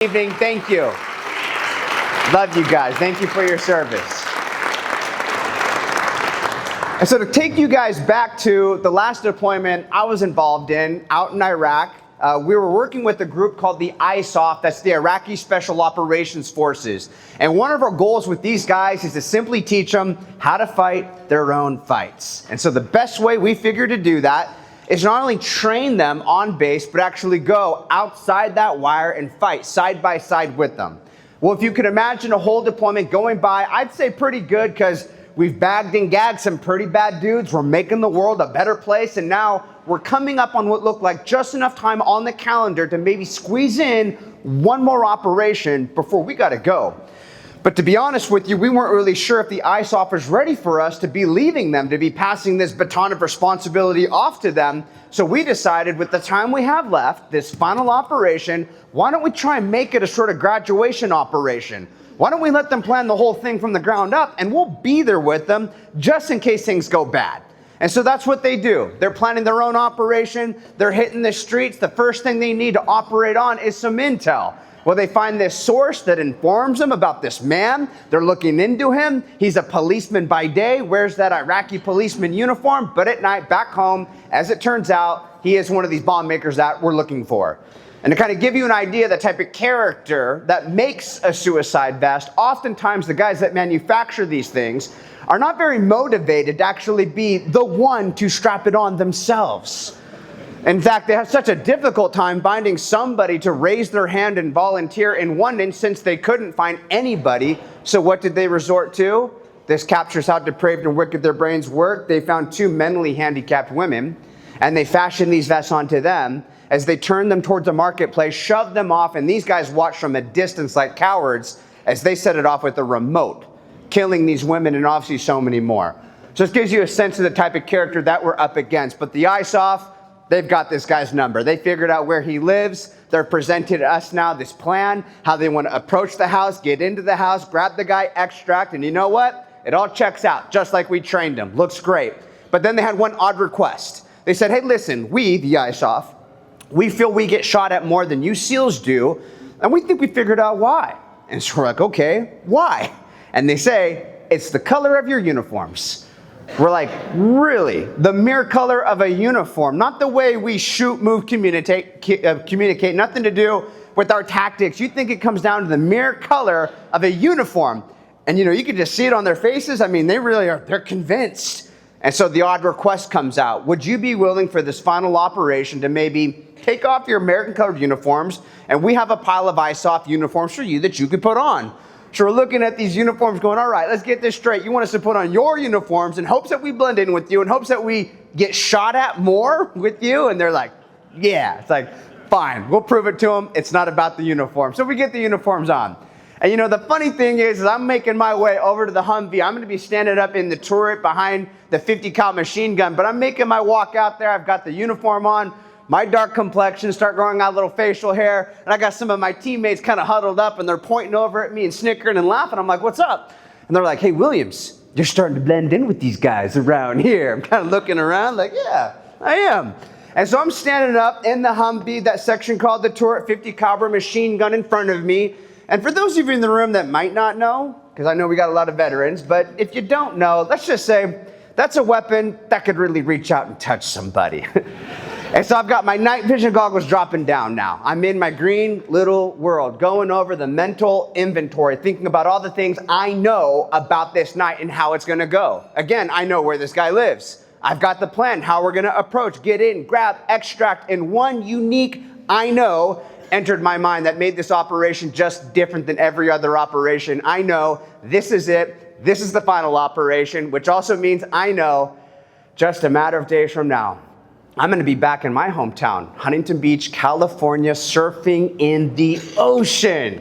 Evening. Thank you. Love you guys. Thank you for your service. And so to take you guys back to the last deployment I was involved in out in Iraq, we were working with a group called the ISOF, that's the Iraqi Special Operations Forces. And one of our goals with these guys is to simply teach them how to fight their own fights. And so the best way we figured to do that is not only train them on base, but actually go outside that wire and fight side by side with them. Well, if you could imagine a whole deployment going by, I'd say pretty good, because we've bagged and gagged some pretty bad dudes. We're making the world a better place. And now we're coming up on what looked like just enough time on the calendar to maybe squeeze in one more operation before we gotta go. But to be honest with you, we weren't really sure if the ISOF was ready for us to be leaving them, to be passing this baton of responsibility off to them. So we decided, with the time we have left, this final operation, why don't we try and make it a sort of graduation operation? Why don't we let them plan the whole thing from the ground up, and we'll be there with them just in case things go bad. And so that's what they do. They're planning their own operation. They're hitting the streets. The first thing they need to operate on is some intel. Well, they find this source that informs them about this man. They're looking into him. He's a policeman by day, wears that Iraqi policeman uniform, but at night, back home, as it turns out, he is one of these bomb makers that we're looking for. And to kind of give you an idea of the type of character that makes a suicide vest, oftentimes the guys that manufacture these things are not very motivated to actually be the one to strap it on themselves. In fact, they have such a difficult time finding somebody to raise their hand and volunteer. In one instance, they couldn't find anybody. So what did they resort to? This captures how depraved and wicked their brains work. They found two mentally handicapped women, and they fashioned these vests onto them. As they turned them towards the marketplace, shoved them off, and these guys watched from a distance like cowards as they set it off with a remote, killing these women and obviously so many more. So this gives you a sense of the type of character that we're up against. But the ISOF, they've got this guy's number. They figured out where he lives. They're presenting us now this plan, how they want to approach the house, get into the house, grab the guy, extract, and you know what? It all checks out, just like we trained him. Looks great. But then they had one odd request. They said, hey, listen, we, the ISOF, we feel we get shot at more than you SEALs do, and we think we figured out why. And so we're like, okay, why? And they say, it's the color of your uniforms. We're like, really? The mere color of a uniform, not the way we shoot, move, communicate, nothing to do with our tactics. You think it comes down to the mere color of a uniform. And you know, you can just see it on their faces. I mean, they really are, they're convinced. And so the odd request comes out. Would you be willing for this final operation to maybe take off your American colored uniforms, and we have a pile of ISOF uniforms for you that you could put on? So we're looking at these uniforms going, all right, let's get this straight. You want us to put on your uniforms in hopes that we blend in with you, in hopes that we get shot at more with you? And they're like, yeah. It's like, fine, we'll prove it to them. It's not about the uniform. So we get the uniforms on. And you know, the funny thing is I'm making my way over to the Humvee. I'm going to be standing up in the turret behind the 50 cal machine gun, but I'm making my walk out there. I've got the uniform on, my dark complexion, start growing out a little facial hair, and I got some of my teammates kind of huddled up, and they're pointing over at me and snickering and laughing. I'm like, what's up? And they're like, hey, Williams, you're starting to blend in with these guys around here. I'm kind of looking around like, yeah, I am. And so I'm standing up in the Humvee, that section called the turret, 50 caliber machine gun in front of me. And for those of you in the room that might not know, because I know we got a lot of veterans, but if you don't know, let's just say that's a weapon that could really reach out and touch somebody. And so I've got my night vision goggles dropping down now. I'm in my green little world, going over the mental inventory, thinking about all the things I know about this night and how it's gonna go. Again, I know where this guy lives. I've got the plan, how we're gonna approach, get in, grab, extract, and one unique I know entered my mind that made this operation just different than every other operation. I know this is it. This is the final operation, which also means I know just a matter of days from now, I'm going to be back in my hometown, Huntington Beach, California, surfing in the ocean.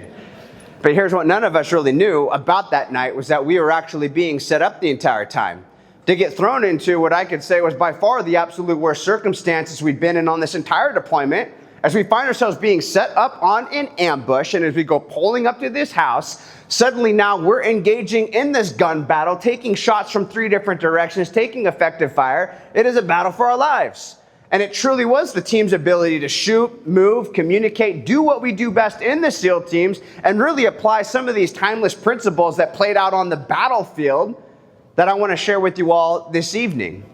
But here's what none of us really knew about that night, was that we were actually being set up the entire time to get thrown into what I could say was by far the absolute worst circumstances we'd been in on this entire deployment, as we find ourselves being set up on an ambush. And as we go pulling up to this house, suddenly now we're engaging in this gun battle, taking shots from 3 different directions, taking effective fire. It is a battle for our lives. And it truly was the team's ability to shoot, move, communicate, do what we do best in the SEAL teams, and really apply some of these timeless principles that played out on the battlefield that I want to share with you all this evening.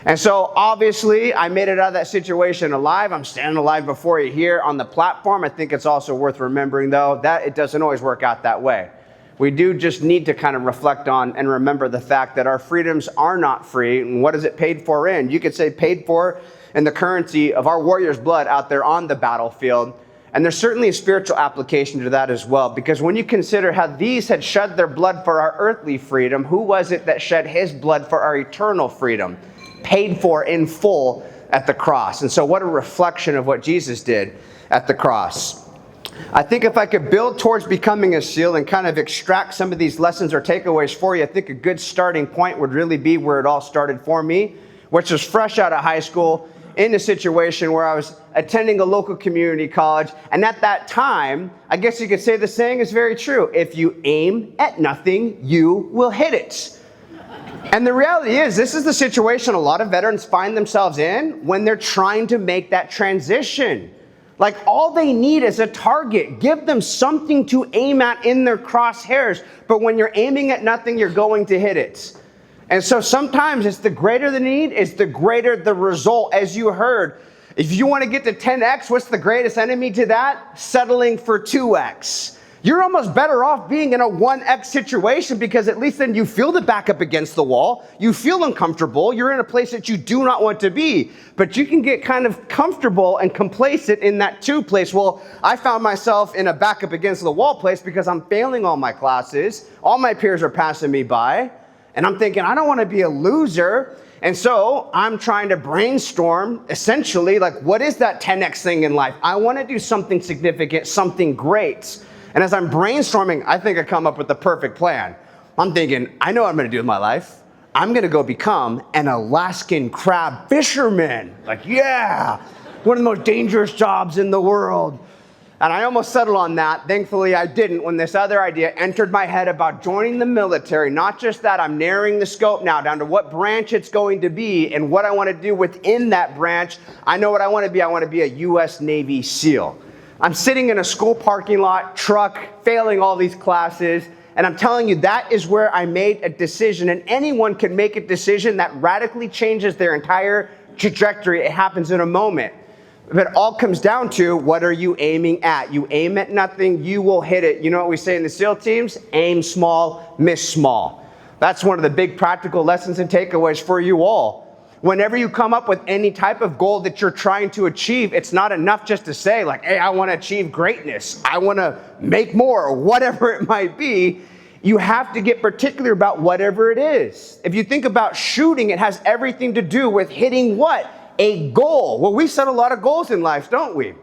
And so obviously I made it out of that situation alive. I'm standing alive before you here on the platform. I think it's also worth remembering, though, that it doesn't always work out that way. We do just need to kind of reflect on and remember the fact that our freedoms are not free. And what is it paid for in? You could say paid for in the currency of our warriors' blood out there on the battlefield. And there's certainly a spiritual application to that as well, because when you consider how these had shed their blood for our earthly freedom, who was it that shed his blood for our eternal freedom? Paid for in full at the cross. And so what a reflection of what Jesus did at the cross. I think if I could build towards becoming a SEAL and kind of extract some of these lessons or takeaways for you, I think a good starting point would really be where it all started for me, which was fresh out of high school in a situation where I was attending a local community college. And at that time, I guess you could say the saying is very true. If you aim at nothing, you will hit it. And the reality is, this is the situation a lot of veterans find themselves in when they're trying to make that transition. Like, all they need is a target. Give them something to aim at in their crosshairs. But when you're aiming at nothing, you're going to hit it. And so sometimes it's the greater the need, it's the greater the result. As you heard, if you want to get to 10x, what's the greatest enemy to that? Settling for 2x. You're almost better off being in a 1x situation, because at least then you feel the back up against the wall. You feel uncomfortable. You're in a place that you do not want to be. But you can get kind of comfortable and complacent in that 2 place. Well, I found myself in a back up against the wall place because I'm failing all my classes. All my peers are passing me by. And I'm thinking, I don't want to be a loser. And so I'm trying to brainstorm, essentially, like, what is that 10x thing in life? I want to do something significant, something great. And as I'm brainstorming, I think I come up with the perfect plan. I'm thinking, I know what I'm going to do with my life. I'm going to go become an Alaskan crab fisherman. Like, yeah, one of the most dangerous jobs in the world. And I almost settled on that. Thankfully, I didn't when this other idea entered my head about joining the military. Not just that, I'm narrowing the scope now down to what branch it's going to be and what I want to do within that branch. I know what I want to be. I want to be a U.S. Navy SEAL. I'm sitting in a school parking lot, truck, failing all these classes, and I'm telling you, that is where I made a decision. And anyone can make a decision that radically changes their entire trajectory. It happens in a moment. But it all comes down to, what are you aiming at? You aim at nothing, you will hit it. You know what we say in the SEAL teams? Aim small, miss small. That's one of the big practical lessons and takeaways for you all. Whenever you come up with any type of goal that you're trying to achieve, it's not enough just to say, like, hey, I want to achieve greatness. I want to make more, or whatever it might be. You have to get particular about whatever it is. If you think about shooting, it has everything to do with hitting what? A goal. Well, we set a lot of goals in life, don't we?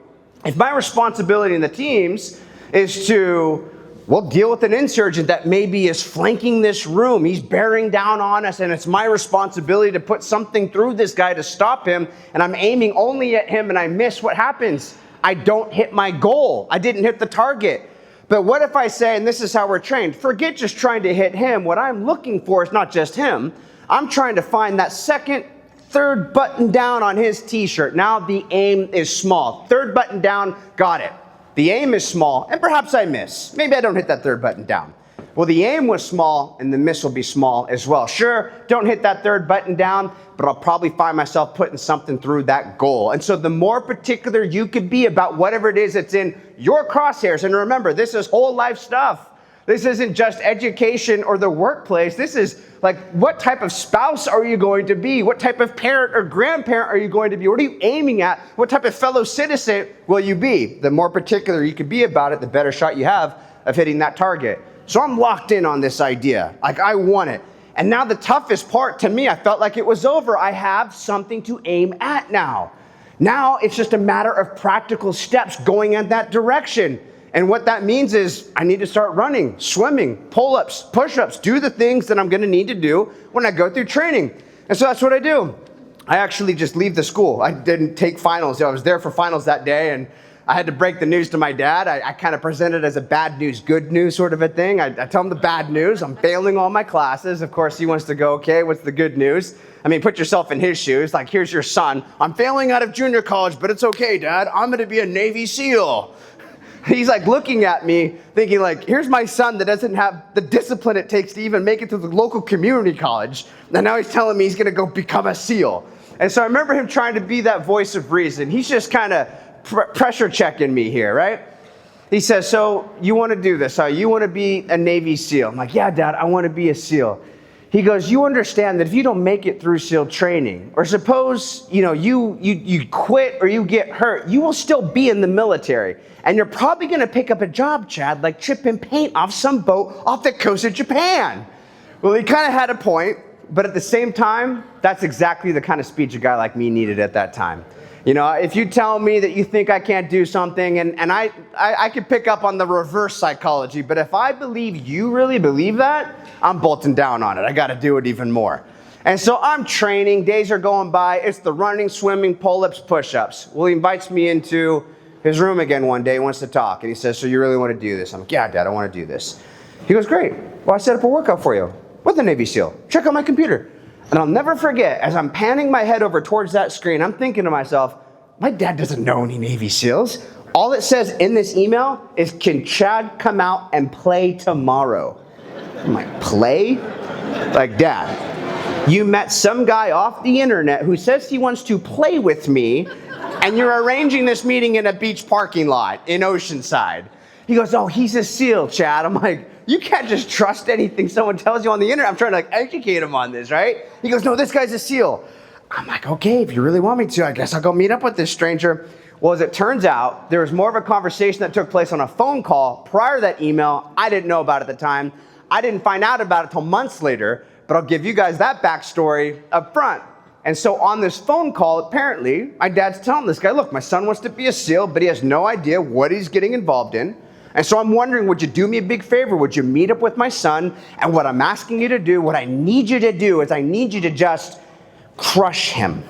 If my responsibility in the teams is to, well, deal with an insurgent that maybe is flanking this room, he's bearing down on us, and it's my responsibility to put something through this guy to stop him, and I'm aiming only at him and I miss, what happens? I don't hit my goal. I didn't hit the target. But what if I say, and this is how we're trained, forget just trying to hit him. What I'm looking for is not just him. I'm trying to find that second, third button down on his t-shirt. Now the aim is small. Third button down, got it. The aim is small, and perhaps I miss. Maybe I don't hit that third button down. Well, the aim was small, and the miss will be small as well. Sure, don't hit that third button down, but I'll probably find myself putting something through that goal. And so the more particular you could be about whatever it is that's in your crosshairs, and remember, this is whole life stuff. This isn't just education or the workplace. This is like, what type of spouse are you going to be? What type of parent or grandparent are you going to be? What are you aiming at? What type of fellow citizen will you be? The more particular you can be about it, the better shot you have of hitting that target. So I'm locked in on this idea. Like, I want it. And now the toughest part to me, I felt like it was over. I have something to aim at now. Now it's just a matter of practical steps going in that direction. And what that means is I need to start running, swimming, pull-ups, push-ups, do the things that I'm going to need to do when I go through training. And so that's what I do. I actually just leave the school. I didn't take finals. I was there for finals that day, and I had to break the news to my dad. I kind of presented it as a bad news, good news sort of a thing. I tell him the bad news. I'm failing all my classes. Of course, he wants to go, okay, what's the good news? I mean, put yourself in his shoes. Like, here's your son. I'm failing out of junior college, but it's okay, Dad. I'm going to be a Navy SEAL. He's like looking at me thinking like, here's my son that doesn't have the discipline it takes to even make it to the local community college. And now he's telling me he's going to go become a SEAL. And so I remember him trying to be that voice of reason. He's just kind of pressure checking me here, right? He says, so you want to do this, huh? You want to be a Navy SEAL? I'm like, yeah, Dad, I want to be a SEAL. He goes, you understand that if you don't make it through SEAL training, or suppose, you quit or you get hurt, you will still be in the military. And you're probably going to pick up a job, Chad, like chipping paint off some boat off the coast of Japan. Well, he kind of had a point, but at the same time, that's exactly the kind of speech a guy like me needed at that time. If you tell me that you think I can't do something, and I could pick up on the reverse psychology, but if I believe you really believe that, I'm bolting down on it. I got to do it even more. And so I'm training. Days are going by. It's the running, swimming, pull-ups, push-ups. Well, he invites me into his room again one day. He wants to talk. And he says, so you really want to do this? I'm like, yeah, Dad, I want to do this. He goes, great. Well, I set up a workout for you with a Navy SEAL. Check out my computer. And I'll never forget, as I'm panning my head over towards that screen, I'm thinking to myself, my dad doesn't know any Navy SEALs. All it says in this email is, can Chad come out and play tomorrow? I'm like, play? Like, Dad, you met some guy off the internet who says he wants to play with me, and you're arranging this meeting in a beach parking lot in Oceanside. He goes, oh, he's a SEAL, Chad. I'm like, you can't just trust anything someone tells you on the internet. I'm trying to educate him on this, right? He goes, no, this guy's a SEAL. I'm like, okay, if you really want me to, I guess I'll go meet up with this stranger. Well, as it turns out, there was more of a conversation that took place on a phone call prior to that email. I didn't know about it at the time. I didn't find out about it until months later, but I'll give you guys that backstory up front. And so on this phone call, apparently, my dad's telling this guy, look, my son wants to be a SEAL, but he has no idea what he's getting involved in. And so I'm wondering, would you do me a big favor? Would you meet up with my son? And what I'm asking you to do, what I need you to do is I need you to just crush him.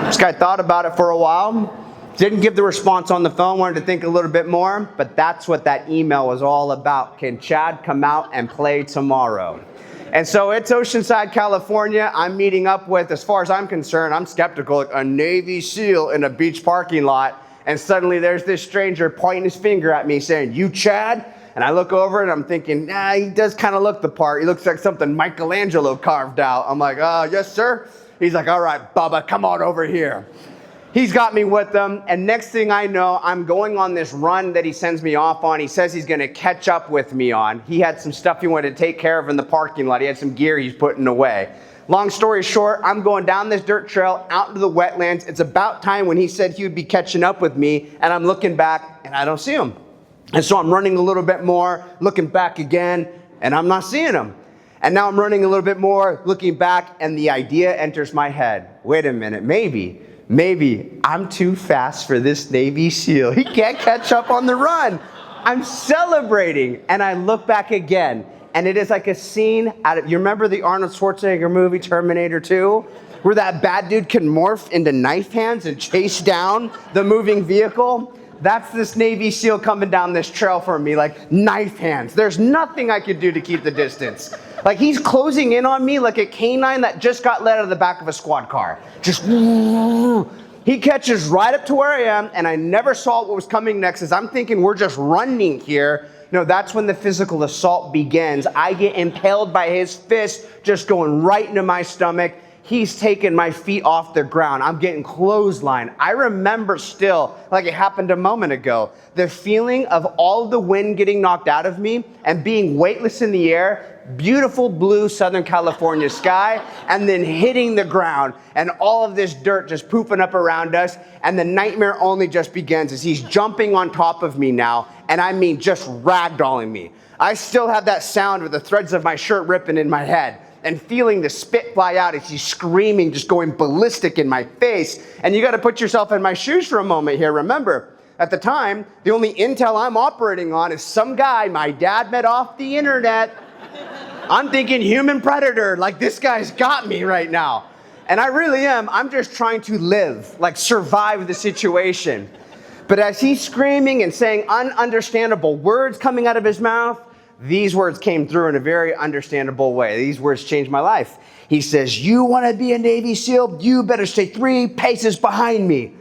This guy thought about it for a while, didn't give the response on the phone, wanted to think a little bit more, but that's what that email was all about. Can Chad come out and play tomorrow? And so it's Oceanside, California. I'm meeting up with, as far as I'm concerned, I'm skeptical, a Navy SEAL in a beach parking lot. And suddenly there's this stranger pointing his finger at me saying, you Chad? And I look over and I'm thinking, nah, he does kind of look the part. He looks like something Michelangelo carved out. I'm like, yes, sir. He's like, all right, Bubba, come on over here. He's got me with him. And next thing I know, I'm going on this run that he sends me off on. He says he's going to catch up with me on. He had some stuff he wanted to take care of in the parking lot. He had some gear he's putting away. Long story short, I'm going down this dirt trail out into the wetlands. It's about time when he said he would be catching up with me. And I'm looking back and I don't see him. And so I'm running a little bit more, looking back again, and I'm not seeing him. And now I'm running a little bit more, looking back, and the idea enters my head. Wait a minute, maybe I'm too fast for this Navy SEAL. He can't catch up on the run. I'm celebrating, and I look back again, and it is like a scene out of, you remember the Arnold Schwarzenegger movie, Terminator 2? Where that bad dude can morph into knife hands and chase down the moving vehicle? That's this Navy SEAL coming down this trail for me, like knife hands. There's nothing I could do to keep the distance. Like he's closing in on me like a canine that just got let out of the back of a squad car. Just, he catches right up to where I am, and I never saw what was coming next. As I'm thinking we're just running here. No, that's when the physical assault begins. I get impaled by his fist, just going right into my stomach. He's taken my feet off the ground. I'm getting clotheslined. I remember still, like it happened a moment ago, the feeling of all the wind getting knocked out of me and being weightless in the air, beautiful blue Southern California sky, and then hitting the ground and all of this dirt just pooping up around us. And the nightmare only just begins as he's jumping on top of me now. And I mean, just ragdolling me. I still have that sound with the threads of my shirt ripping in my head, and feeling the spit fly out as he's screaming, just going ballistic in my face. And you got to put yourself in my shoes for a moment here. Remember, at the time, the only intel I'm operating on is some guy my dad met off the internet. I'm thinking human predator, like this guy's got me right now. And I really am. I'm just trying to live, like survive the situation. But as he's screaming and saying ununderstandable words coming out of his mouth, these words came through in a very understandable way. These words changed my life. He says, you want to be a Navy SEAL? You better stay 3 paces behind me.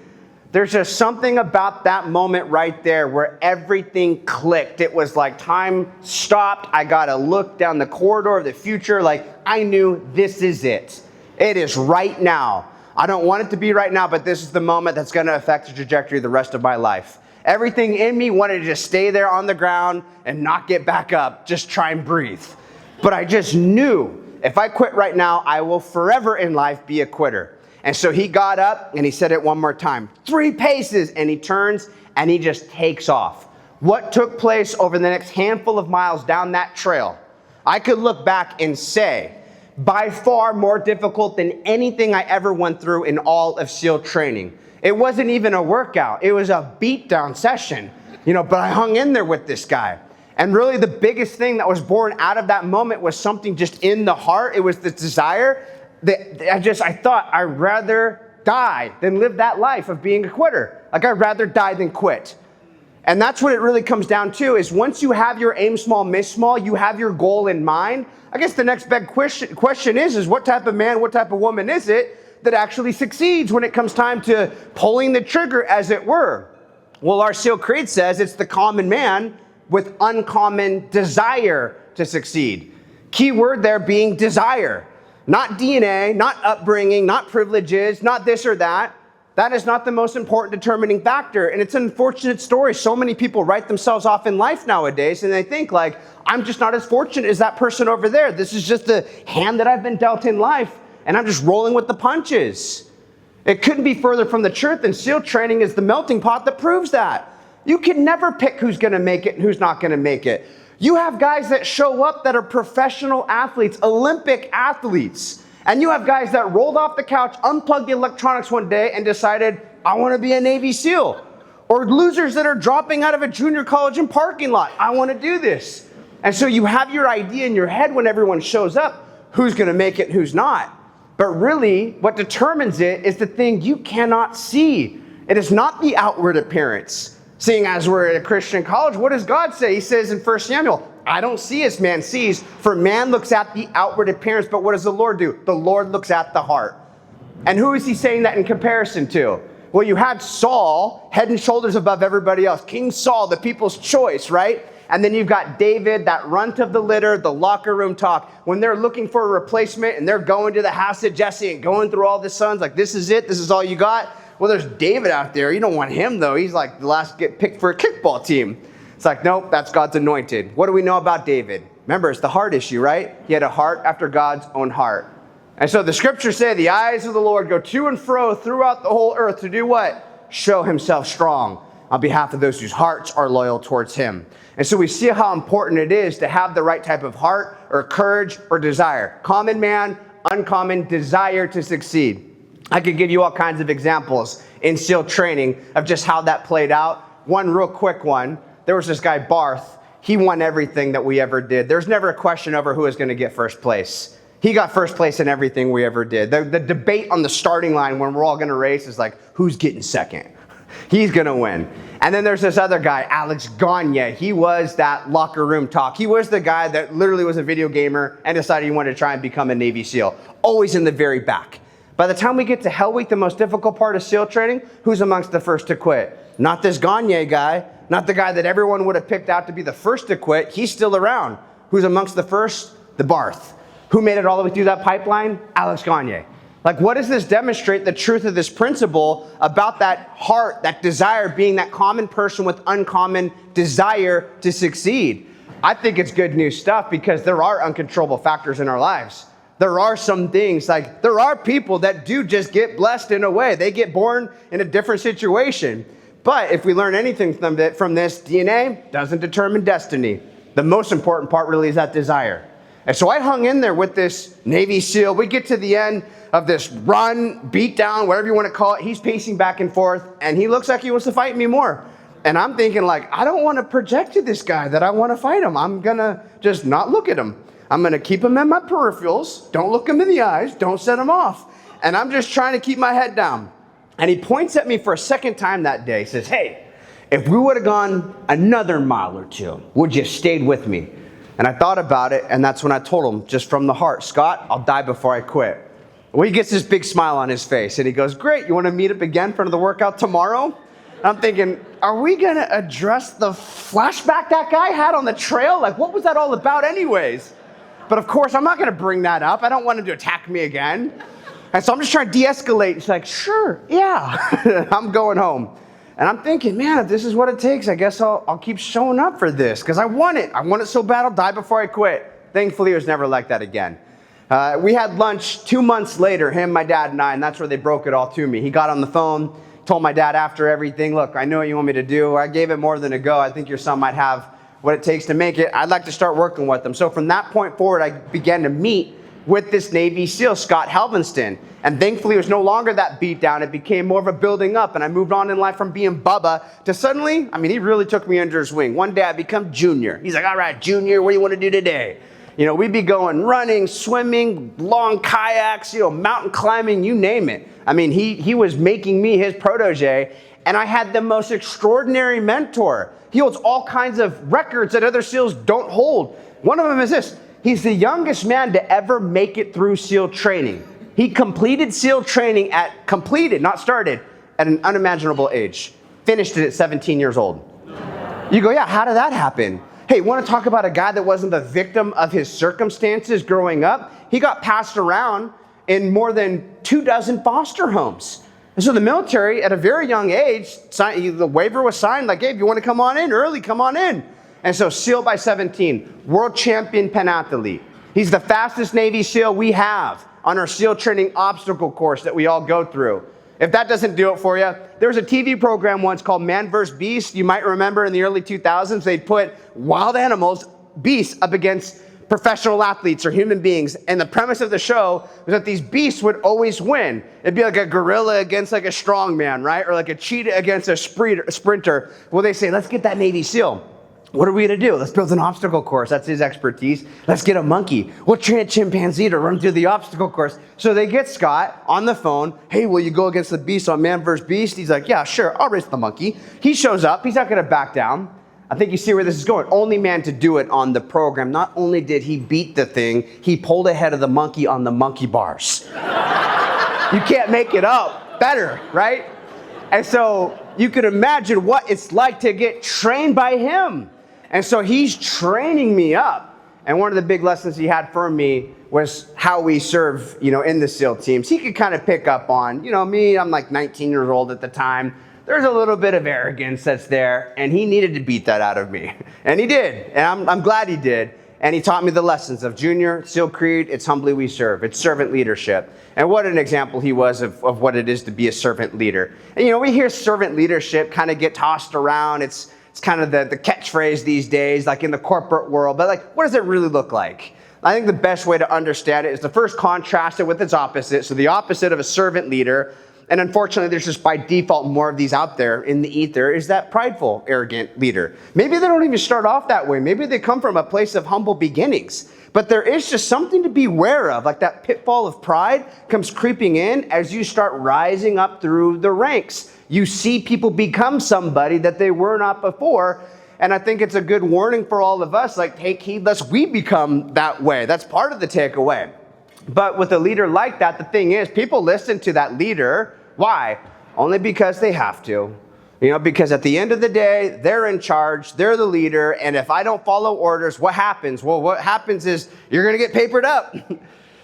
There's just something about that moment right there where everything clicked. It was like time stopped. I got to look down the corridor of the future. Like I knew this is it. It is right now. I don't want it to be right now, but this is the moment that's going to affect the trajectory of the rest of my life. Everything in me wanted to just stay there on the ground and not get back up, just try and breathe. But I just knew if I quit right now, I will forever in life be a quitter. And so he got up and he said it one more time, 3 paces, and he turns and he just takes off. What took place over the next handful of miles down that trail, I could look back and say, by far more difficult than anything I ever went through in all of SEAL training. It wasn't even a workout. It was a beatdown session, but I hung in there with this guy. And really the biggest thing that was born out of that moment was something just in the heart. It was the desire that I thought I'd rather die than live that life of being a quitter. Like I'd rather die than quit. And that's what it really comes down to is once you have your aim small, miss small, you have your goal in mind. I guess the next big question is what type of man, what type of woman is it that actually succeeds when it comes time to pulling the trigger, as it were? Well, our SEAL Creed says it's the common man with uncommon desire to succeed. Key word there being desire. Not DNA, not upbringing, not privileges, not this or that. That is not the most important determining factor. And it's an unfortunate story. So many people write themselves off in life nowadays and they think like, I'm just not as fortunate as that person over there. This is just the hand that I've been dealt in life and I'm just rolling with the punches. It couldn't be further from the truth, and SEAL training is the melting pot that proves that. You can never pick who's gonna make it and who's not gonna make it. You have guys that show up that are professional athletes, Olympic athletes. And you have guys that rolled off the couch, unplugged the electronics one day and decided, I want to be a Navy SEAL. Or losers that are dropping out of a junior college in parking lot. I want to do this. And so you have your idea in your head when everyone shows up, who's going to make it and who's not. But really, what determines it is the thing you cannot see. It is not the outward appearance. Seeing as we're at a Christian college, what does God say? He says in 1 Samuel, I don't see as man sees, for man looks at the outward appearance, but what does the Lord do? The Lord looks at the heart. And who is he saying that in comparison to? Well, you had Saul, head and shoulders above everybody else. King Saul, the people's choice, right? And then you've got David, that runt of the litter, the locker room talk. When they're looking for a replacement and they're going to the house of Jesse and going through all the sons, like this is it, this is all you got. Well, there's David out there. You don't want him, though. He's like the last to get picked for a kickball team. It's like, nope, that's God's anointed. What do we know about David? Remember, it's the heart issue, right? He had a heart after God's own heart. And so the scriptures say the eyes of the Lord go to and fro throughout the whole earth to do what? Show himself strong on behalf of those whose hearts are loyal towards him. And so we see how important it is to have the right type of heart or courage or desire. Common man, uncommon desire to succeed. I could give you all kinds of examples in SEAL training of just how that played out. One real quick one. There was this guy, Barth. He won everything that we ever did. There's never a question over who was going to get first place. He got first place in everything we ever did. The debate on the starting line when we're all going to race is like, who's getting second? He's going to win. And then there's this other guy, Alex Gagne. He was that locker room talk. He was the guy that literally was a video gamer and decided he wanted to try and become a Navy SEAL. Always in the very back. By the time we get to Hell Week, the most difficult part of SEAL training, who's amongst the first to quit? Not this Gagne guy, not the guy that everyone would have picked out to be the first to quit. He's still around. Who's amongst the first? The Barth. Who made it all the way through that pipeline? Alex Gagne. Like, what does this demonstrate the truth of this principle about that heart, that desire, being that common person with uncommon desire to succeed? I think it's good news stuff because there are uncontrollable factors in our lives. There are some things, like there are people that do just get blessed in a way. They get born in a different situation. But if we learn anything from this, DNA doesn't determine destiny. The most important part really is that desire. And so I hung in there with this Navy SEAL. We get to the end of this run, beat down, whatever you want to call it. He's pacing back and forth, and he looks like he wants to fight me more. And I'm thinking like, I don't want to project to this guy that I want to fight him. I'm going to just not look at him. I'm going to keep him in my peripherals. Don't look him in the eyes. Don't set him off. and I'm just trying to keep my head down. And he points at me for a second time that day. He says, hey, if we would have gone another mile or two, would you have stayed with me? And I thought about it, and that's when I told him, just from the heart, Scott, I'll die before I quit. Well, he gets this big smile on his face, and he goes, great, you want to meet up again for the workout tomorrow? And I'm thinking, are we going to address the flashback that guy had on the trail? Like, what was that all about anyways? But of course, I'm not going to bring that up. I don't want him to attack me again. And so I'm just trying to de-escalate. He's like, sure, yeah. I'm going home. And I'm thinking, man, if this is what it takes, I guess I'll keep showing up for this because I want it. I want it so bad I'll die before I quit. Thankfully, it was never like that again. We had lunch 2 months later, him, my dad, and I, and that's where they broke it all to me. He got on the phone, told my dad after everything, look, I know what you want me to do. I gave it more than a go. I think your son might have what it takes to make it. I'd like to start working with him. So from that point forward, I began to meet with this Navy SEAL, Scott Helvenston. And thankfully, it was no longer that beat down. It became more of a building up. And I moved on in life from being Bubba to suddenly, he really took me under his wing. One day I become Junior. He's like, all right, Junior, what do you want to do today? We'd be going running, swimming, long kayaks, mountain climbing, you name it. He was making me his protege. And I had the most extraordinary mentor. He holds all kinds of records that other SEALs don't hold. One of them is this. He's the youngest man to ever make it through SEAL training. He completed SEAL training not started, at an unimaginable age. Finished it at 17 years old. You go, yeah, how did that happen? Hey, want to talk about a guy that wasn't the victim of his circumstances growing up? He got passed around in more than 24 foster homes. And so the military, at a very young age, the waiver was signed, like, hey, if you want to come on in early, come on in. And so SEAL by 17, world champion pentathlete. He's the fastest Navy SEAL we have on our SEAL training obstacle course that we all go through. If that doesn't do it for you, there was a TV program once called Man vs. Beast. You might remember in the early 2000s, they'd put wild animals, beasts, up against professional athletes or human beings. And the premise of the show was that these beasts would always win. It'd be like a gorilla against like a strongman, right? Or like a cheetah against a sprinter. Well, they say, let's get that Navy SEAL. What are we going to do? Let's build an obstacle course. That's his expertise. Let's get a monkey. We'll train a chimpanzee to run through the obstacle course. So they get Scott on the phone. Hey, will you go against the beast on Man vs. Beast? He's like, yeah, sure. I'll race the monkey. He shows up. He's not going to back down. I think you see where this is going. Only man to do it on the program. Not only did he beat the thing, he pulled ahead of the monkey on the monkey bars. You can't make it up. Better, right? And so you can imagine what it's like to get trained by him. And so he's training me up. And one of the big lessons he had for me was how we serve, in the SEAL teams. He could kind of pick up on, me, I'm like 19 years old at the time. There's a little bit of arrogance that's there, and he needed to beat that out of me. And he did, and I'm glad he did. And he taught me the lessons of Junior, SEAL Creed, it's humbly we serve. It's servant leadership. And what an example he was of what it is to be a servant leader. And we hear servant leadership kind of get tossed around. It's kind of the catchphrase these days, like in the corporate world. But like, what does it really look like? I think the best way to understand it is to first contrast it with its opposite. So the opposite of a servant leader, and unfortunately there's just by default more of these out there in the ether, is that prideful, arrogant leader. Maybe they don't even start off that way. Maybe they come from a place of humble beginnings. But there is just something to be aware of, like that pitfall of pride comes creeping in as you start rising up through the ranks. You see people become somebody that they were not before. And I think it's a good warning for all of us, like, take heed lest we become that way. That's part of the takeaway. But with a leader like that, the thing is, people listen to that leader. Why? Only because they have to. Because at the end of the day, they're in charge, they're the leader, and if I don't follow orders, what happens? Well, what happens is you're going to get papered up.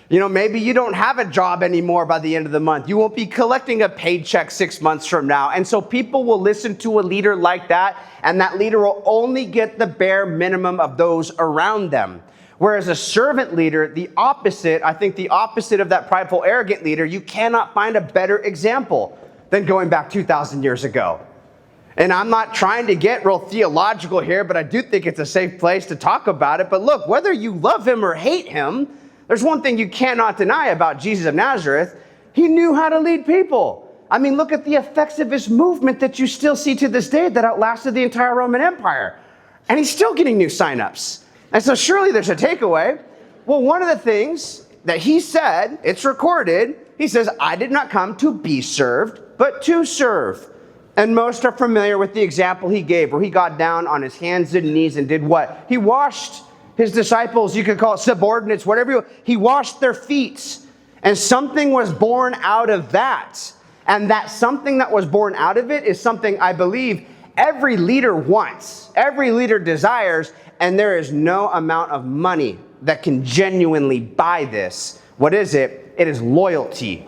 Maybe you don't have a job anymore by the end of the month. You won't be collecting a paycheck 6 months from now. And so people will listen to a leader like that, and that leader will only get the bare minimum of those around them. Whereas a servant leader, the opposite of that prideful, arrogant leader, you cannot find a better example than going back 2,000 years ago. And I'm not trying to get real theological here, but I do think it's a safe place to talk about it. But look, whether you love him or hate him, there's one thing you cannot deny about Jesus of Nazareth. He knew how to lead people. Look at the effects of his movement that you still see to this day that outlasted the entire Roman Empire. And he's still getting new signups. And so surely there's a takeaway. Well, one of the things that he said, it's recorded, He says, I did not come to be served, but to serve. And most are familiar with the example he gave, where he got down on his hands and knees and did what? He washed his disciples, you could call it subordinates, whatever. He washed their feet. And something was born out of that. And that something that was born out of it is something I believe every leader wants, every leader desires, and there is no amount of money that can genuinely buy this. What is it? It is loyalty.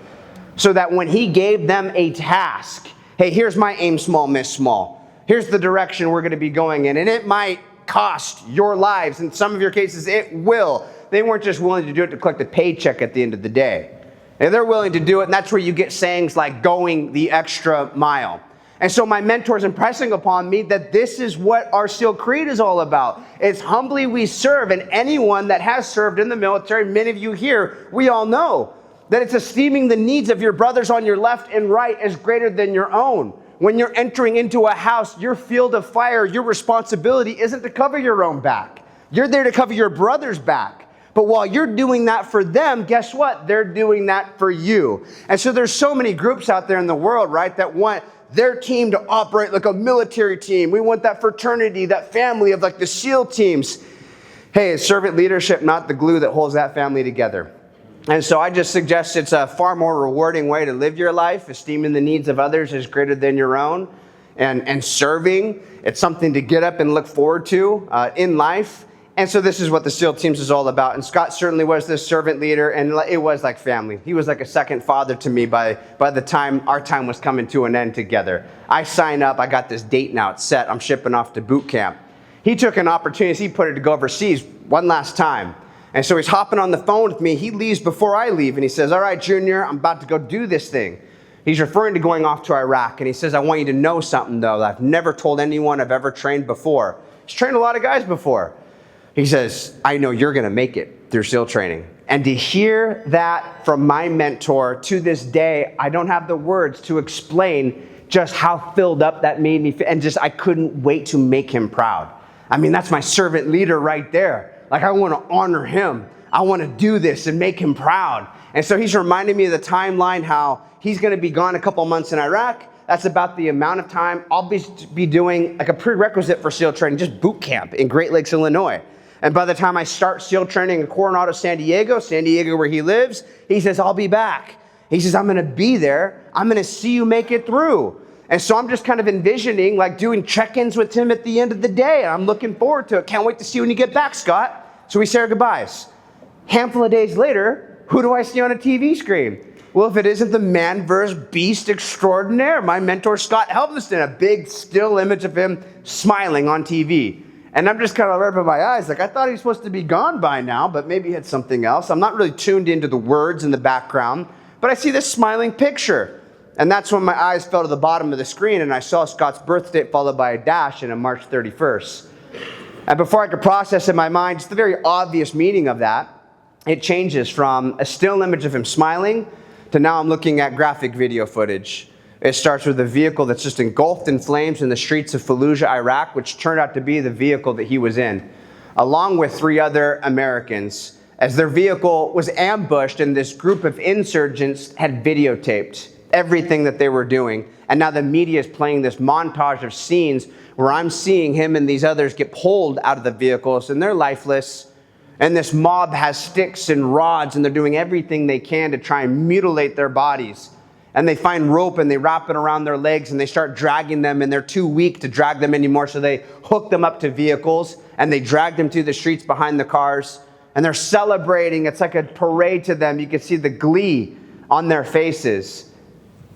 So that when he gave them a task, hey, here's my aim small, miss small. Here's the direction we're going to be going in. And it might cost your lives. In some of your cases, it will. They weren't just willing to do it to collect a paycheck at the end of the day. And they're willing to do it, and that's where you get sayings like going the extra mile. And so my mentor is impressing upon me that this is what our SEAL Creed is all about. It's humbly we serve, and anyone that has served in the military, many of you here, we all know that it's esteeming the needs of your brothers on your left and right as greater than your own. When you're entering into a house, your field of fire, your responsibility isn't to cover your own back. You're there to cover your brother's back. But while you're doing that for them, guess what? They're doing that for you. And so there's so many groups out there in the world, right, that want their team to operate like a military team. We want that fraternity, that family of like the SEAL teams. Hey, it's servant leadership, not the glue that holds that family together. And so I just suggest it's a far more rewarding way to live your life. Esteeming the needs of others is greater than your own. And serving, it's something to get up and look forward to in life. And so this is what the SEAL teams is all about. And Scott certainly was this servant leader, and it was like family. He was like a second father to me by the time our time was coming to an end together. I sign up, I got this date now, it's set, I'm shipping off to boot camp. He took an opportunity, he put it to go overseas one last time. And so he's hopping on the phone with me. He leaves before I leave, and he says, all right, Junior, I'm about to go do this thing. He's referring to going off to Iraq, and he says, I want you to know something, though, that I've never told anyone I've ever trained before. He's trained a lot of guys before. He says, I know you're going to make it through SEAL training. And to hear that from my mentor to this day, I don't have the words to explain just how filled up that made me feel. And just, I couldn't wait to make him proud. I mean, that's my servant leader right there. Like, I want to honor him. I want to do this and make him proud. And so he's reminding me of the timeline, how he's going to be gone a couple months in Iraq. That's about the amount of time I'll be doing like a prerequisite for SEAL training, just boot camp in Great Lakes, Illinois. And by the time I start SEAL training in Coronado, San Diego where he lives, he says, I'll be back. He says, I'm going to be there. I'm going to see you make it through. And so I'm just kind of envisioning like doing check-ins with him at the end of the day. I'm looking forward to it. Can't wait to see you when you get back, Scott. So we say our goodbyes. Handful of days later, who do I see on a TV screen? Well, if it isn't the man versus beast extraordinaire, my mentor, Scott Helveston, a big still image of him smiling on TV. And I'm just kind of rubbing my eyes, like I thought he was supposed to be gone by now, but maybe he had something else. I'm not really tuned into the words in the background, but I see this smiling picture. And that's when my eyes fell to the bottom of the screen, and I saw Scott's birth date followed by a dash and a March 31st. And before I could process in my mind just the very obvious meaning of that, it changes from a still image of him smiling to now I'm looking at graphic video footage. It starts with a vehicle that's just engulfed in flames in the streets of Fallujah, Iraq, which turned out to be the vehicle that he was in, along with 3 other Americans, as their vehicle was ambushed and this group of insurgents had videotaped everything that they were doing. And now the media is playing this montage of scenes where I'm seeing him and these others get pulled out of the vehicles, and they're lifeless. And this mob has sticks and rods, and they're doing everything they can to try and mutilate their bodies. And they find rope and they wrap it around their legs and they start dragging them, and they're too weak to drag them anymore. So they hook them up to vehicles and they drag them through the streets behind the cars, and they're celebrating. It's like a parade to them. You can see the glee on their faces.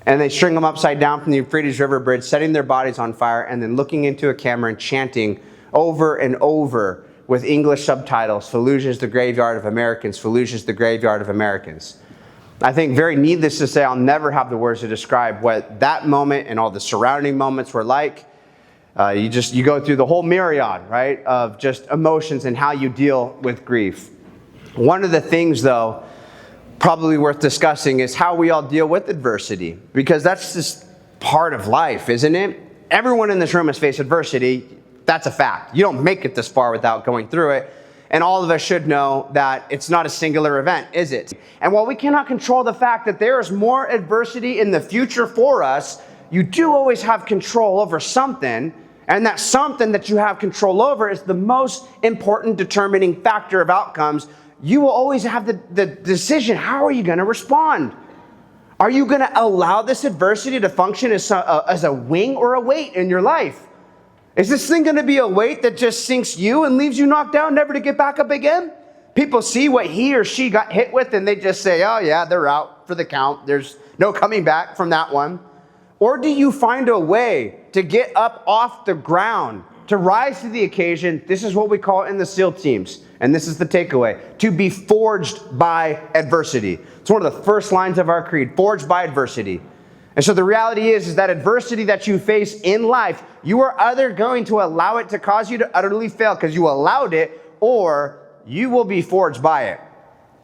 And they string them upside down from the Euphrates River Bridge, setting their bodies on fire, and then looking into a camera and chanting over and over with English subtitles, Fallujah is the graveyard of Americans, Fallujah is the graveyard of Americans. I think very needless to say, I'll never have the words to describe what that moment and all the surrounding moments were like. You go through the whole myriad, right, of just emotions and how you deal with grief. One of the things, though, probably worth discussing is how we all deal with adversity, because that's just part of life, isn't it? Everyone in this room has faced adversity. That's a fact. You don't make it this far without going through it. And all of us should know that it's not a singular event, is it? And while we cannot control the fact that there is more adversity in the future for us, you do always have control over something, and that something that you have control over is the most important determining factor of outcomes. You will always have the decision, how are you going to respond? Are you going to allow this adversity to function as a wing or a weight in your life? Is this thing going to be a weight that just sinks you and leaves you knocked down, never to get back up again? People see what he or she got hit with and they just say, oh yeah, they're out for the count. There's no coming back from that one. Or do you find a way to get up off the ground, to rise to the occasion? This is what we call it in the SEAL teams. And this is the takeaway: to be forged by adversity. It's one of the first lines of our creed, forged by adversity. And so the reality is that adversity that you face in life, you are either going to allow it to cause you to utterly fail because you allowed it, or you will be forged by it.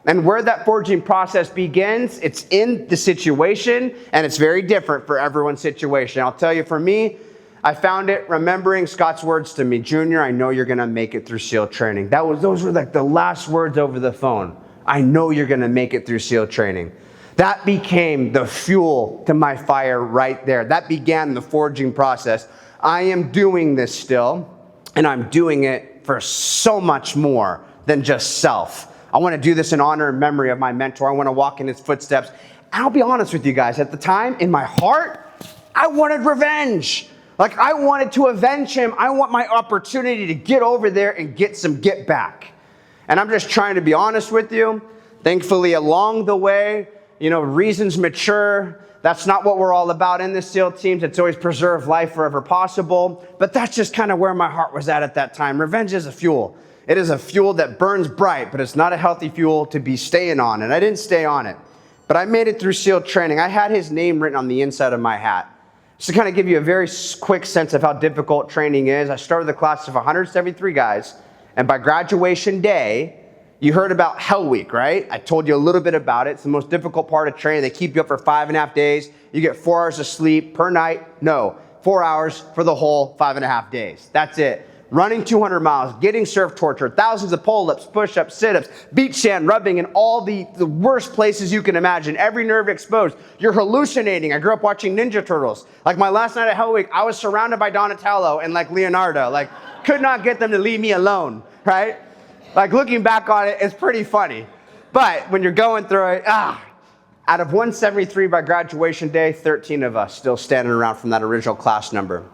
And where that forging process begins, it's in the situation, and it's very different for everyone's situation. I'll tell you, for me, I found it remembering Scott's words to me, Junior, I know you're going to make it through SEAL training. Those were like the last words over the phone. I know you're going to make it through SEAL training. That became the fuel to my fire right there. That began the forging process. I am doing this still, and I'm doing it for so much more than just self. I want to do this in honor and memory of my mentor. I want to walk in his footsteps. And I'll be honest with you guys, at the time, in my heart, I wanted revenge. Like, I wanted to avenge him. I want my opportunity to get over there and get some get back. And I'm just trying to be honest with you. Thankfully, along the way, reasons mature. That's not what we're all about in the SEAL teams. It's always preserve life wherever possible. But that's just kind of where my heart was at that time. Revenge is a fuel. It is a fuel that burns bright, but it's not a healthy fuel to be staying on. And I didn't stay on it. But I made it through SEAL training. I had his name written on the inside of my hat. Just to kind of give you a very quick sense of how difficult training is, I started the class of 173 guys. And by graduation day, you heard about Hell Week, right? I told you a little bit about it. It's the most difficult part of training. They keep you up for 5.5 days. You get 4 hours of sleep per night. No, 4 hours for the whole 5.5 days. That's it. Running 200 miles, getting surf torture, thousands of pull-ups, push-ups, sit-ups, beach sand, rubbing in all the worst places you can imagine. Every nerve exposed. You're hallucinating. I grew up watching Ninja Turtles. Like my last night at Hell Week, I was surrounded by Donatello and like Leonardo. Like, could not get them to leave me alone, right? Like, looking back on it, it's pretty funny. But when you're going through it, out of 173 by graduation day, 13 of us still standing around from that original class number.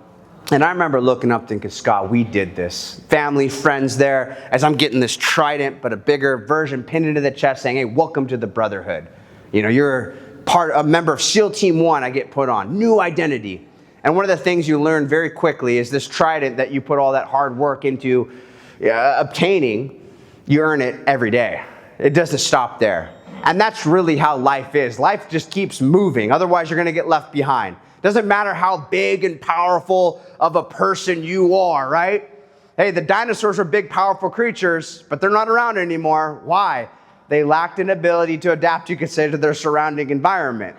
And I remember looking up thinking, Scott, we did this. Family, friends there, as I'm getting this trident, but a bigger version pinned into the chest saying, hey, welcome to the brotherhood. You're a member of SEAL Team 1, I get put on. New identity. And one of the things you learn very quickly is this trident that you put all that hard work into obtaining, you earn it every day. It doesn't stop there. And that's really how life is. Life just keeps moving. Otherwise, you're going to get left behind. Doesn't matter how big and powerful of a person you are, right? Hey, the dinosaurs were big, powerful creatures, but they're not around anymore. Why? They lacked an ability to adapt, you could say, to their surrounding environment.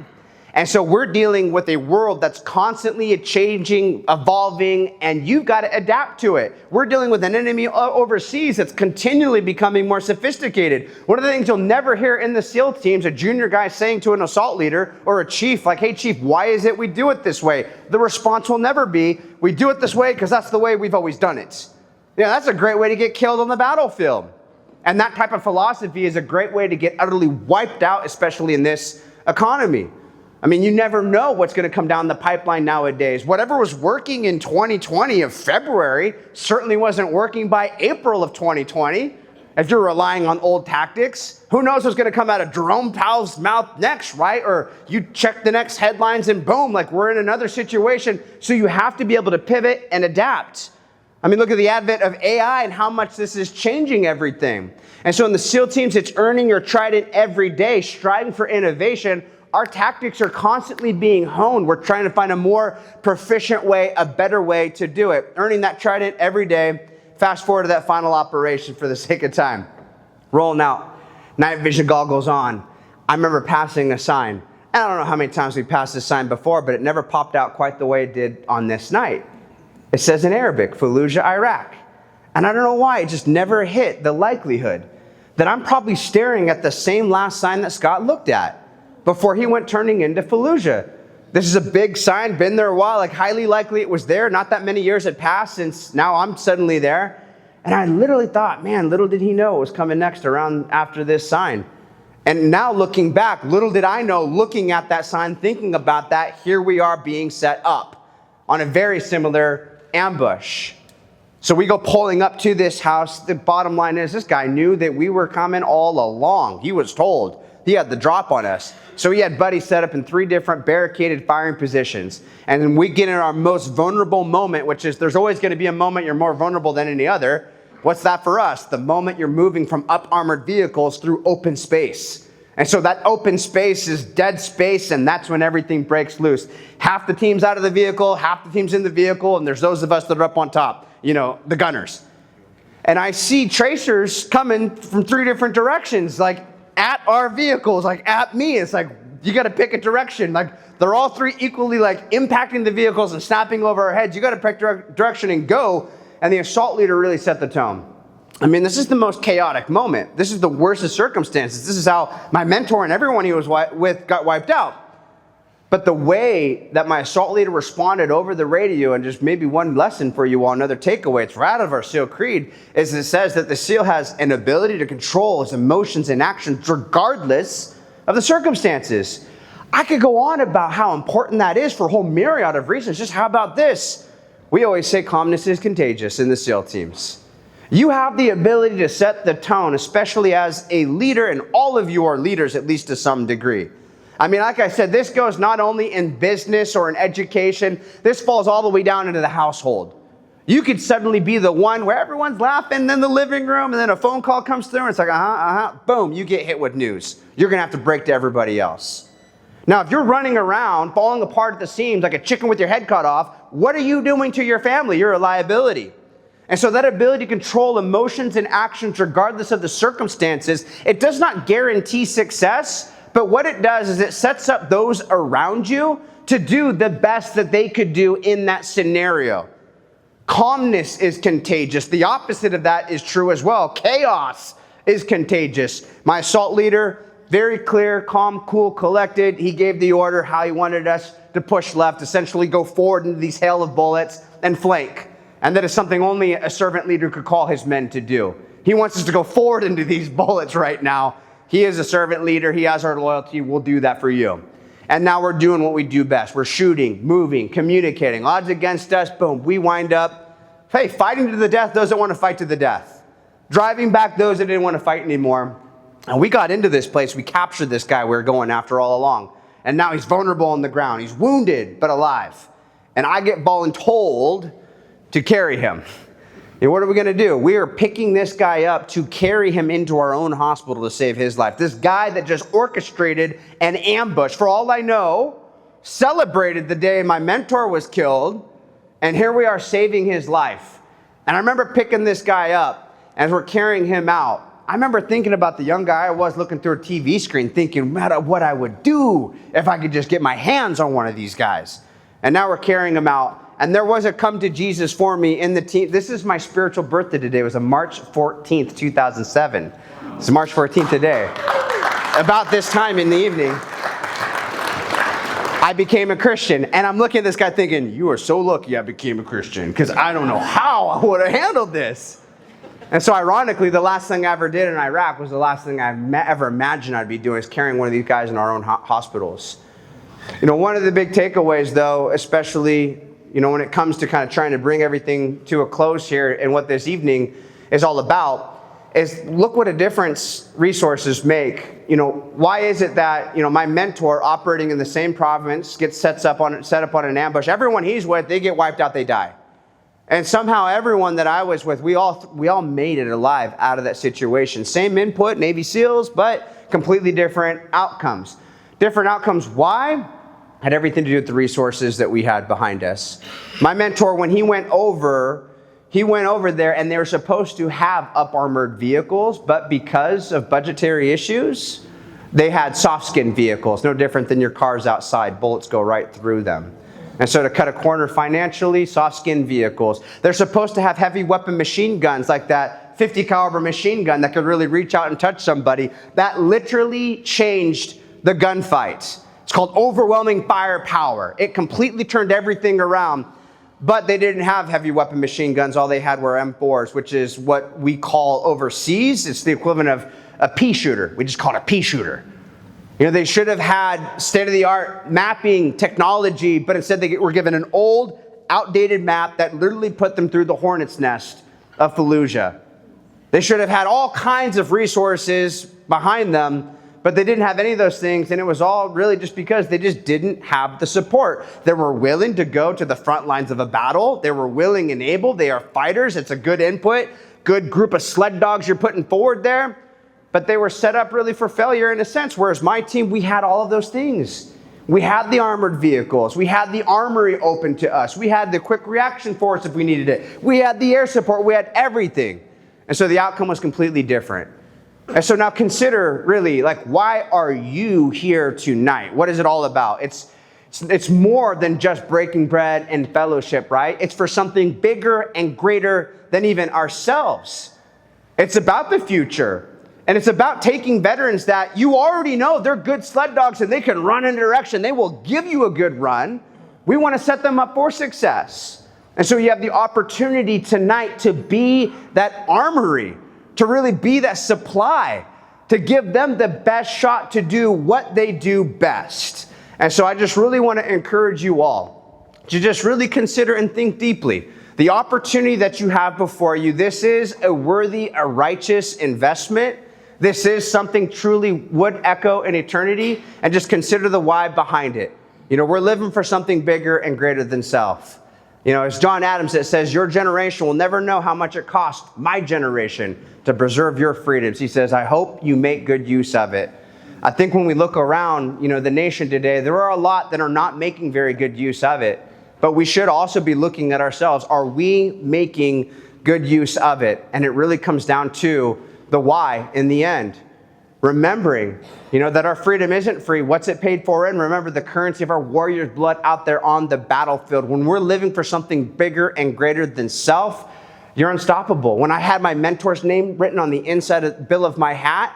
And so we're dealing with a world that's constantly changing, evolving, and you've got to adapt to it. We're dealing with an enemy overseas that's continually becoming more sophisticated. One of the things you'll never hear in the SEAL teams, a junior guy saying to an assault leader or a chief, like, hey, chief, why is it we do it this way? The response will never be, we do it this way because that's the way we've always done it. That's a great way to get killed on the battlefield. And that type of philosophy is a great way to get utterly wiped out, especially in this economy. You never know what's going to come down the pipeline nowadays. Whatever was working in 2020 of February certainly wasn't working by April of 2020. If you're relying on old tactics, who knows what's going to come out of Jerome Powell's mouth next, right? Or you check the next headlines and boom, like we're in another situation. So you have to be able to pivot and adapt. Look at the advent of AI and how much this is changing everything. And so in the SEAL teams, it's earning your trident every day, striving for innovation. Our tactics are constantly being honed. We're trying to find a more proficient way, a better way to do it. Earning that trident every day. Fast forward to that final operation for the sake of time. Rolling out, night vision goggles on. I remember passing a sign. And I don't know how many times we passed this sign before, but it never popped out quite the way it did on this night. It says in Arabic, Fallujah, Iraq. And I don't know why, it just never hit the likelihood that I'm probably staring at the same last sign that Scott looked at before he went turning into Fallujah. This is a big sign, been there a while, like highly likely it was there. Not that many years had passed since now I'm suddenly there. And I literally thought, man, little did he know what was coming next around after this sign. And now looking back, little did I know, looking at that sign, thinking about that, here we are being set up on a very similar ambush. So we go pulling up to this house. The bottom line is this guy knew that we were coming all along. He was told. He had the drop on us. So he had buddies set up in 3 different barricaded firing positions. And then we get in our most vulnerable moment, which is there's always going to be a moment you're more vulnerable than any other. What's that for us? The moment you're moving from up-armored vehicles through open space. And so that open space is dead space, and that's when everything breaks loose. Half the team's out of the vehicle, half the team's in the vehicle, and there's those of us that are up on top, the gunners. And I see tracers coming from 3 different directions, like at our vehicles, like at me. It's like, you got to pick a direction. Like they're all 3 equally like impacting the vehicles and snapping over our heads. You got to pick direction and go. And the assault leader really set the tone. I mean, this is the most chaotic moment. This is the worst of circumstances. This is how my mentor and everyone he was with got wiped out. But the way that my assault leader responded over the radio, and just maybe one lesson for you all, another takeaway, it's right out of our SEAL creed, is it says that the SEAL has an ability to control his emotions and actions regardless of the circumstances. I could go on about how important that is for a whole myriad of reasons. Just how about this? We always say calmness is contagious in the SEAL teams. You have the ability to set the tone, especially as a leader, and all of you are leaders, at least to some degree. I mean, like I said, this goes not only in business or in education, this falls all the way down into the household. You could suddenly be the one where everyone's laughing in the living room, and then a phone call comes through, and it's like, boom, you get hit with news. You're going to have to break to everybody else. Now, if you're running around, falling apart at the seams like a chicken with your head cut off, what are you doing to your family? You're a liability. And so that ability to control emotions and actions regardless of the circumstances, it does not guarantee success, but what it does is it sets up those around you to do the best that they could do in that scenario. Calmness is contagious. The opposite of that is true as well. Chaos is contagious. My assault leader, very clear, calm, cool, collected. He gave the order how he wanted us to push left, essentially go forward into these hail of bullets and flank. And that is something only a servant leader could call his men to do. He wants us to go forward into these bullets right now. He is a servant leader. He has our loyalty. We'll do that for you. And now we're doing what we do best. We're shooting, moving, communicating. Odds against us, boom. We wind up, fighting to the death those that want to fight to the death. Driving back those that didn't want to fight anymore. And we got into this place. We captured this guy we were going after all along. And now he's vulnerable on the ground. He's wounded, but alive. And I get voluntold to carry him. And what are we going to do? We are picking this guy up to carry him into our own hospital to save his life. This guy that just orchestrated an ambush, for all I know, celebrated the day my mentor was killed, and here we are saving his life. And I remember picking this guy up as we're carrying him out. I remember thinking about the young guy I was looking through a TV screen, thinking what I would do if I could just get my hands on one of these guys. And now we're carrying him out. And there was a come to Jesus for me in the team. This is my spiritual birthday today. It was a March 14th, 2007. It's March 14th today. About this time in the evening, I became a Christian. And I'm looking at this guy thinking, you are so lucky I became a Christian, because I don't know how I would have handled this. And so ironically, the last thing I ever did in Iraq was the last thing I ever imagined I'd be doing, is carrying one of these guys in our own hospitals. One of the big takeaways, though, especially when it comes to kind of trying to bring everything to a close here and what this evening is all about, is look what a difference resources make. Why is it that, my mentor operating in the same province gets set up on an ambush? Everyone he's with, they get wiped out, they die. And somehow everyone that I was with, we all made it alive out of that situation. Same input, Navy SEALs, but completely different outcomes. Different outcomes, why? Had everything to do with the resources that we had behind us. My mentor, when he went over there, and they were supposed to have up-armored vehicles, but because of budgetary issues, they had soft-skin vehicles, no different than your cars outside. Bullets go right through them. And so to cut a corner financially, soft-skin vehicles. They're supposed to have heavy weapon machine guns like that 50 caliber machine gun that could really reach out and touch somebody. That literally changed the gunfight. It's called overwhelming firepower. It completely turned everything around. But they didn't have heavy weapon machine guns. All they had were M4s, which is what we call overseas. It's the equivalent of a pea shooter. We just call it a pea shooter. You know, they should have had state-of-the-art mapping technology, but instead they were given an old, outdated map that literally put them through the hornet's nest of Fallujah. They should have had all kinds of resources behind them, but they didn't have any of those things, and it was all really just because they just didn't have the support. They were willing to go to the front lines of a battle. They were willing and able. They are fighters. It's a good input, good group of sled dogs you're putting forward there. But they were set up really for failure in a sense, whereas my team, we had all of those things. We had the armored vehicles. We had the armory open to us. We had the quick reaction force if we needed it. We had the air support. We had everything. And so the outcome was completely different. And so now consider really, like, why are you here tonight? What is it all about? It's more than just breaking bread and fellowship, right? It's for something bigger and greater than even ourselves. It's about the future. And it's about taking veterans that you already know they're good sled dogs and they can run in a direction. They will give you a good run. We want to set them up for success. And so you have the opportunity tonight to be that armory, to really be that supply, to give them the best shot to do what they do best. And so I just really want to encourage you all to just really consider and think deeply. The opportunity that you have before you, this is a worthy, a righteous investment. This is something truly would echo in eternity, and just consider the why behind it. You know, we're living for something bigger and greater than self. You know, it's John Adams that says, your generation will never know how much it cost my generation to preserve your freedoms. He says, I hope you make good use of it. I think when we look around, you know, the nation today, there are a lot that are not making very good use of it. But we should also be looking at ourselves. Are we making good use of it? And it really comes down to the why in the end. Remembering, you know, that our freedom isn't free. What's it paid for? And remember the currency of our warriors' blood out there on the battlefield. When we're living for something bigger and greater than self, you're unstoppable. When I had my mentor's name written on the inside of the bill of my hat,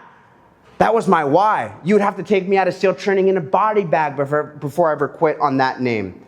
that was my why. You would have to take me out of SEAL training in a body bag before I ever quit on that name.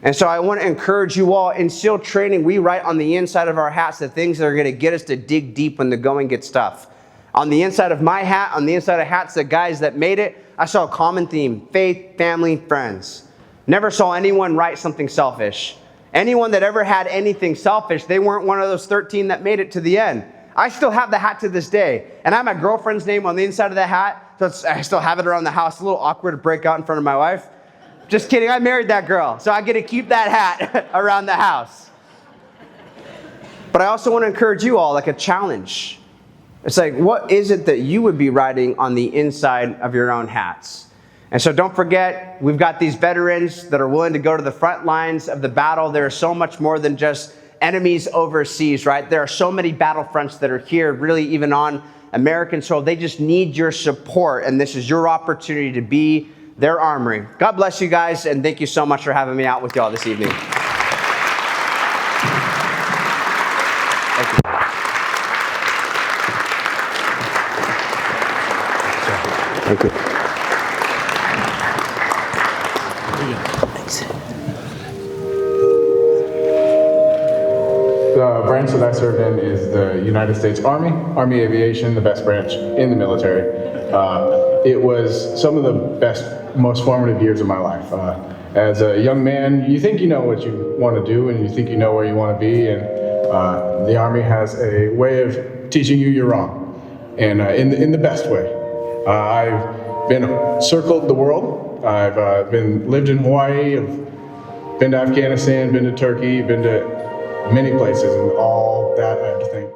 And so I want to encourage you all, in SEAL training, we write on the inside of our hats the things that are going to get us to dig deep when the going gets tough. On the inside of my hat, on the inside of hats, the guys that made it, I saw a common theme: faith, family, friends. Never saw anyone write something selfish. Anyone that ever had anything selfish, they weren't one of those 13 that made it to the end. I still have the hat to this day. And I have my girlfriend's name on the inside of the hat, so I still have it around the house. A little awkward to break out in front of my wife. Just kidding, I married that girl, so I get to keep that hat around the house. But I also want to encourage you all, like a challenge. It's like, what is it that you would be writing on the inside of your own hats? And so don't forget, we've got these veterans that are willing to go to the front lines of the battle. There are so much more than just enemies overseas, right? There are so many battlefronts that are here, really even on American soil. They just need your support, and this is your opportunity to be their armory. God bless you guys, and thank you so much for having me out with y'all this evening. Thank you. Thank you. Thanks. The branch that I served in is the United States Army, Army Aviation, the best branch in the military. It was some of the best, most formative years of my life. As a young man, you think you know what you want to do and you think you know where you want to be, and the Army has a way of teaching you you're wrong, and in the best way. I've been circled the world. I've lived in Hawaii, I've been to Afghanistan, been to Turkey, been to many places, and all that I have to thank